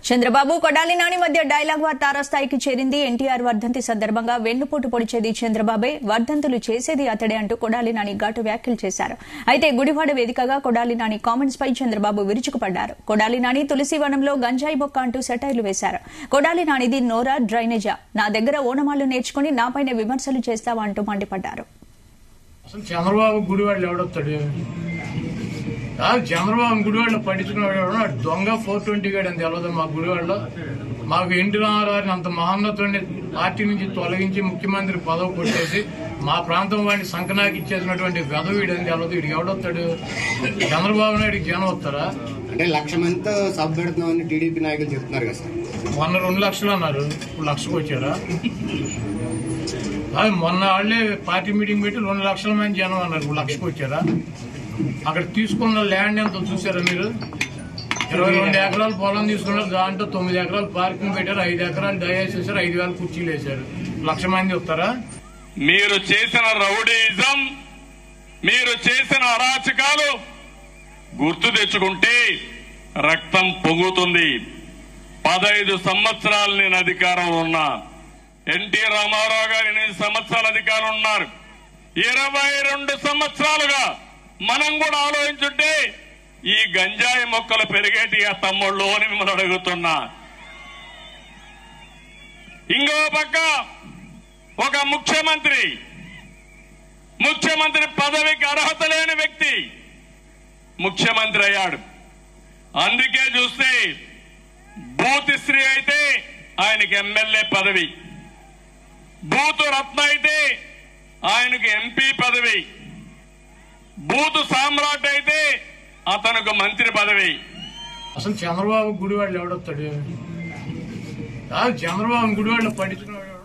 చంద్రబాబు కొడాలి నాని మధ్య dialogue war తారాస్థాయికి చేరింది. ఎన్టీఆర్ వర్ధంతి సందర్భంగా వెన్నుపోటు పొడిచేది చంద్రబాబే, వర్ధంతులు చేసేది అతడే అంటూ కొడాలి నాని ఘాటు వ్యాఖ్యలు చేశారు. అయితే గుడివాడ వేదికగా కొడాలి నాని కామెంట్స్ పై చంద్రబాబు విరుచుకుపడ్డారు. కొడాలి నాని తులసివనంలో గంజాయి బొక్క అంటూ సెటైర్లు వేశారు. కొడాలి నానిది నోరా డ్రైనేజా, నా దగ్గర ఓనమాలు నేర్చుకుని నాపైన విమర్శలు చేస్తావా అంటూ మండిపడ్డారు. చంద్రబాబు గుడివాడలు ఎవడొస్తాడు? చంద్రబాబు గుడివాడలో పట్టించుకున్నాడు దొంగ 420 గాడు అని తెలవదు. మా గుడివాడలో మాకు ఎన్టీ రామారావుని అంత మహోన్నతుడిని పార్టీ నుంచి తొలగించి ముఖ్యమంత్రి పదవి కొట్టేసి మా ప్రాంతం వాడిని సంకనాకి ఇచ్చేసినటువంటి వెధవీడు అని తెలవదు. వీడికి ఎవడొస్తాడు? చంద్రబాబు నాయుడికి జనం వస్తారా? అంటే 1,00,000 మందితో సభ పెడుతున్నామని టీడీపీ నాయకులు చెప్తున్నారు కదా సార్. మొన్న 2 లక్షలు అన్నారు, ఇప్పుడు 1,00,000కి వచ్చారా? మొన్న వాళ్ళే పార్టీ మీటింగ్ పెట్టి 2 లక్షల మంది జనం అన్నారు, ఇప్పుడు 1,00,000కి వచ్చారా? అక్కడ తీసుకున్న ల్యాండ్ ఎంత చూసారా మీరు? 22 ఎకరాలు పొలం తీసుకున్నారు, దాంట్లో 9 ఎకరాలు పార్కింగ్ పెట్టారు, 5 ఎకరాలు డయాస్ వేశారు, 5,000 కుర్చీలు వేశారు. 1,00,000 మంది వస్తారా? మీరు చేసిన రౌడీయిజం, మీరు చేసిన అరాచకాలు గుర్తు తెచ్చుకుంటే రక్తం పొంగుతుంది. 15 సంవత్సరాలు నేను అధికారంలో ఉన్నా, ఎన్టీ రామారావు గారు 8 సంవత్సరాల అధికారం ఉన్నారు. 22 సంవత్సరాలుగా మనం కూడా ఆలోచించుంటే ఈ గంజాయి మొక్కలు పెరిగేటి ఆ తమ్ముళ్ళు అని మిమ్మల్ని అడుగుతున్నా. ఇంకో పక్క ఒక ముఖ్యమంత్రి పదవికి అర్హత లేని వ్యక్తి ముఖ్యమంత్రి అయ్యాడు. అందుకే చూస్తే బూతిశ్రీ అయితే ఆయనకి ఎమ్మెల్యే పదవి, బూతు రత్న అయితే ఆయనకు ఎంపీ పదవి, బూతు సామ్రాట్ అయితే అతనికి మంత్రి పదవి. అసలు చంద్రబాబు గుడివాడలు ఎవడొస్తాడు? చంద్రబాబు గుడివాడలో పట్టించుకున్నాడు.